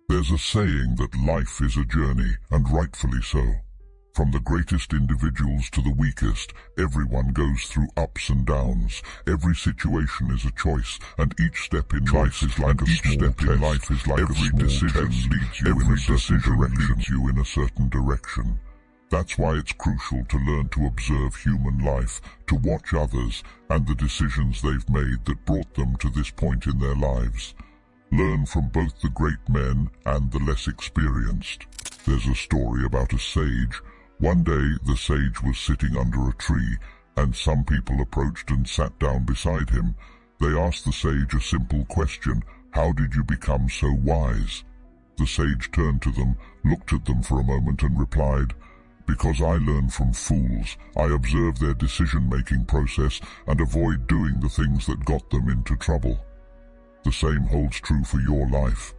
There's a saying that life is a journey, and rightfully so. From the greatest individuals to the weakest, everyone goes through ups and downs. Every situation is a choice, and each step in life is like a small test. Every decision leads you in a certain direction. That's why it's crucial to learn to observe human life, to watch others, and the decisions they've made that brought them to this point in their lives. Learn from both the great men and the less experienced. There's a story about a sage. One day, the sage was sitting under a tree, and some people approached and sat down beside him. They asked the sage a simple question: "How did you become so wise?" The sage turned to them, looked at them for a moment, and replied, "Because I learn from fools. I observe their decision-making process and avoid doing the things that got them into trouble." The same holds true for your life.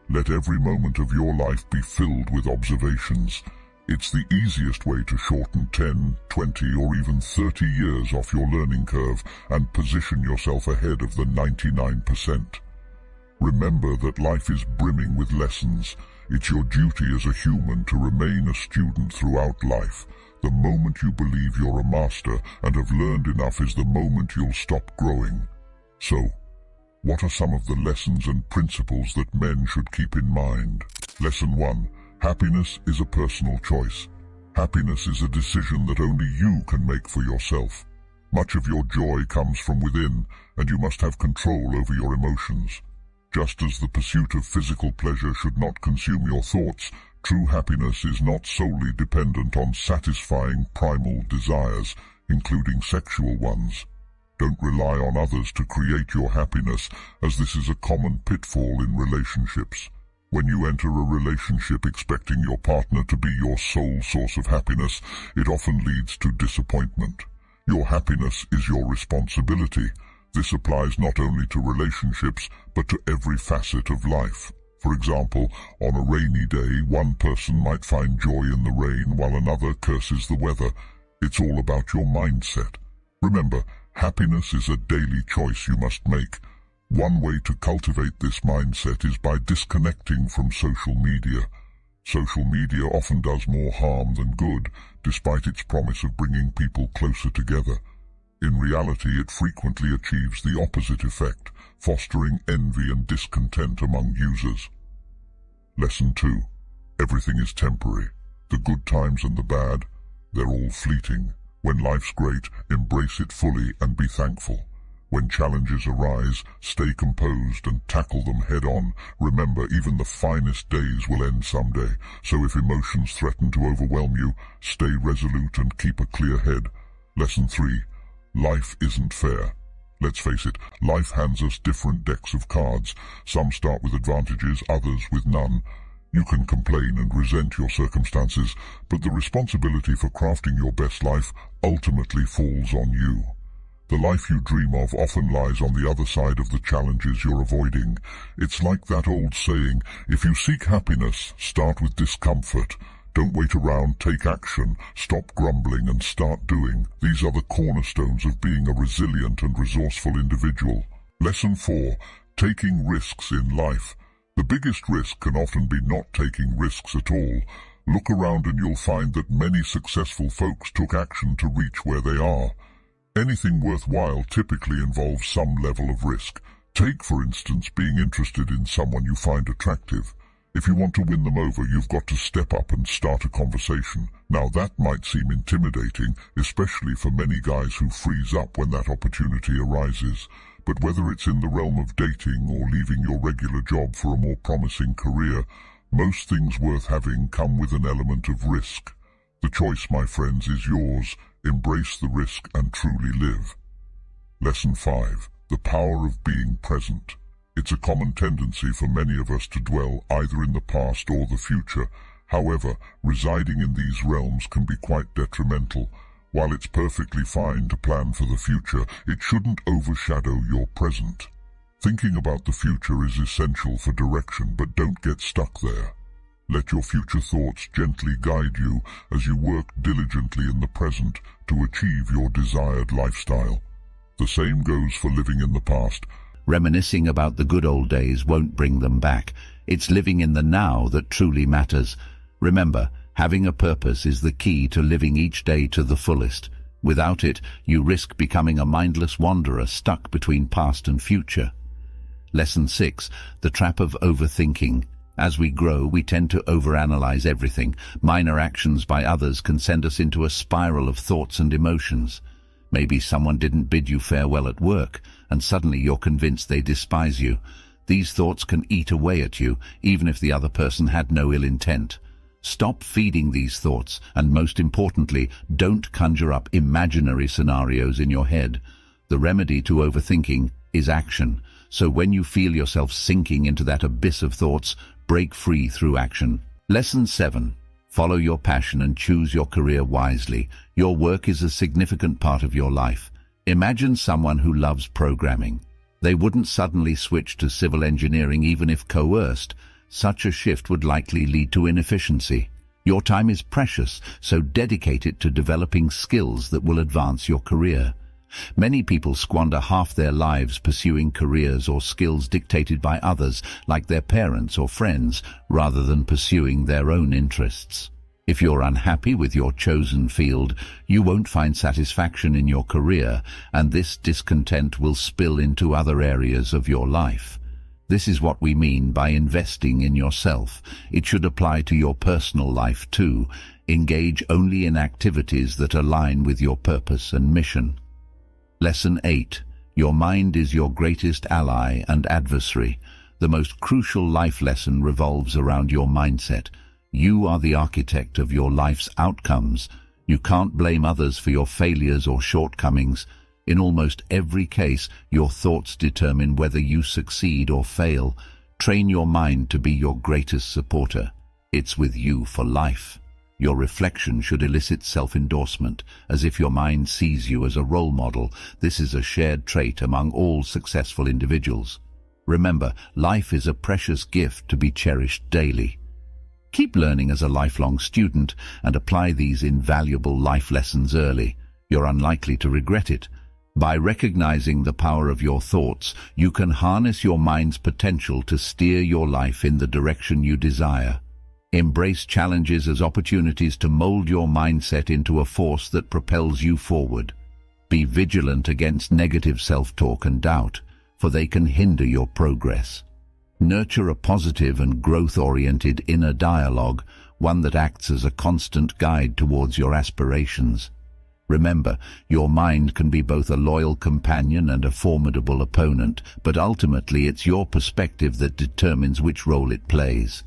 Let every moment of your life be filled with observations. It's the easiest way to shorten 10, 20, or even 30 years off your learning curve and position yourself ahead of the 99%. Remember that life is brimming with lessons. It's your duty as a human to remain a student throughout life. The moment you believe you're a master and have learned enough is the moment you'll stop growing. So, what are some of the lessons and principles that men should keep in mind? Lesson 1. Happiness is a personal choice. Happiness is a decision that only you can make for yourself. Much of your joy comes from within, and you must have control over your emotions. Just as the pursuit of physical pleasure should not consume your thoughts, true happiness is not solely dependent on satisfying primal desires, including sexual ones. Don't rely on others to create your happiness, as this is a common pitfall in relationships. When you enter a relationship expecting your partner to be your sole source of happiness, it often leads to disappointment. Your happiness is your responsibility. This applies not only to relationships, but to every facet of life. For example, on a rainy day, one person might find joy in the rain while another curses the weather. It's all about your mindset. Remember, happiness is a daily choice you must make. One way to cultivate this mindset is by disconnecting from social media. Social media often does more harm than good, despite its promise of bringing people closer together. In reality, it frequently achieves the opposite effect, fostering envy and discontent among users. Lesson 2. Everything is temporary. The good times and the bad, they're all fleeting. When life's great, embrace it fully and be thankful. When challenges arise, stay composed and tackle them head-on. Remember, even the finest days will end someday, so if emotions threaten to overwhelm you, stay resolute and keep a clear head. Lesson 3. Life isn't fair. Let's face it, life hands us different decks of cards. Some start with advantages, others with none. You can complain and resent your circumstances, but the responsibility for crafting your best life ultimately falls on you. The life you dream of often lies on the other side of the challenges you're avoiding. It's like that old saying, if you seek happiness, start with discomfort. Don't wait around, take action, stop grumbling and start doing. These are the cornerstones of being a resilient and resourceful individual. Lesson 4. Taking risks in life. The biggest risk can often be not taking risks at all. Look around and you'll find that many successful folks took action to reach where they are. Anything worthwhile typically involves some level of risk. Take, for instance, being interested in someone you find attractive. If you want to win them over, you've got to step up and start a conversation. Now that might seem intimidating, especially for many guys who freeze up when that opportunity arises. But whether it's in the realm of dating or leaving your regular job for a more promising career, most things worth having come with an element of risk. The choice, my friends, is yours. Embrace the risk and truly live. Lesson 5. The power of being present. It's a common tendency for many of us to dwell either in the past or the future. However, residing in these realms can be quite detrimental. While it's perfectly fine to plan for the future, it shouldn't overshadow your present. Thinking about the future is essential for direction, but don't get stuck there. Let your future thoughts gently guide you as you work diligently in the present to achieve your desired lifestyle. The same goes for living in the past. Reminiscing about the good old days won't bring them back. It's living in the now that truly matters. Remember, having a purpose is the key to living each day to the fullest. Without it, you risk becoming a mindless wanderer stuck between past and future. Lesson 6. The trap of overthinking. As we grow, we tend to overanalyze everything. Minor actions by others can send us into a spiral of thoughts and emotions. Maybe someone didn't bid you farewell at work, and suddenly you're convinced they despise you. These thoughts can eat away at you, even if the other person had no ill intent. Stop feeding these thoughts, and most importantly, don't conjure up imaginary scenarios in your head. The remedy to overthinking is action. So when you feel yourself sinking into that abyss of thoughts, break free through action. Lesson 7. Follow your passion and choose your career wisely. Your work is a significant part of your life. Imagine someone who loves programming. They wouldn't suddenly switch to civil engineering even if coerced. Such a shift would likely lead to inefficiency. Your time is precious, so dedicate it to developing skills that will advance your career. Many people squander half their lives pursuing careers or skills dictated by others, like their parents or friends, rather than pursuing their own interests. If you're unhappy with your chosen field, you won't find satisfaction in your career, and this discontent will spill into other areas of your life. This is what we mean by investing in yourself. It should apply to your personal life too. Engage only in activities that align with your purpose and mission. Lesson 8. Your mind is your greatest ally and adversary. The most crucial life lesson revolves around your mindset. You are the architect of your life's outcomes. You can't blame others for your failures or shortcomings. In almost every case, your thoughts determine whether you succeed or fail. Train your mind to be your greatest supporter. It's with you for life. Your reflection should elicit self-endorsement, as if your mind sees you as a role model. This is a shared trait among all successful individuals. Remember, life is a precious gift to be cherished daily. Keep learning as a lifelong student and apply these invaluable life lessons early. You're unlikely to regret it. By recognizing the power of your thoughts, you can harness your mind's potential to steer your life in the direction you desire. Embrace challenges as opportunities to mold your mindset into a force that propels you forward. Be vigilant against negative self-talk and doubt, for they can hinder your progress. Nurture a positive and growth-oriented inner dialogue, one that acts as a constant guide towards your aspirations. Remember, your mind can be both a loyal companion and a formidable opponent, but ultimately it's your perspective that determines which role it plays.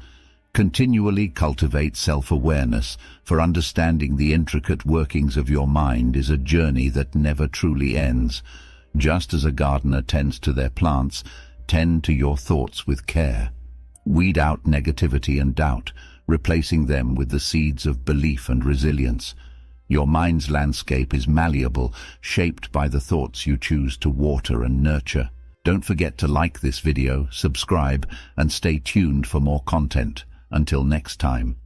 Continually cultivate self-awareness, for understanding the intricate workings of your mind is a journey that never truly ends. Just as a gardener tends to their plants, tend to your thoughts with care. Weed out negativity and doubt, replacing them with the seeds of belief and resilience. Your mind's landscape is malleable, shaped by the thoughts you choose to water and nurture. Don't forget to like this video, subscribe, and stay tuned for more content. Until next time.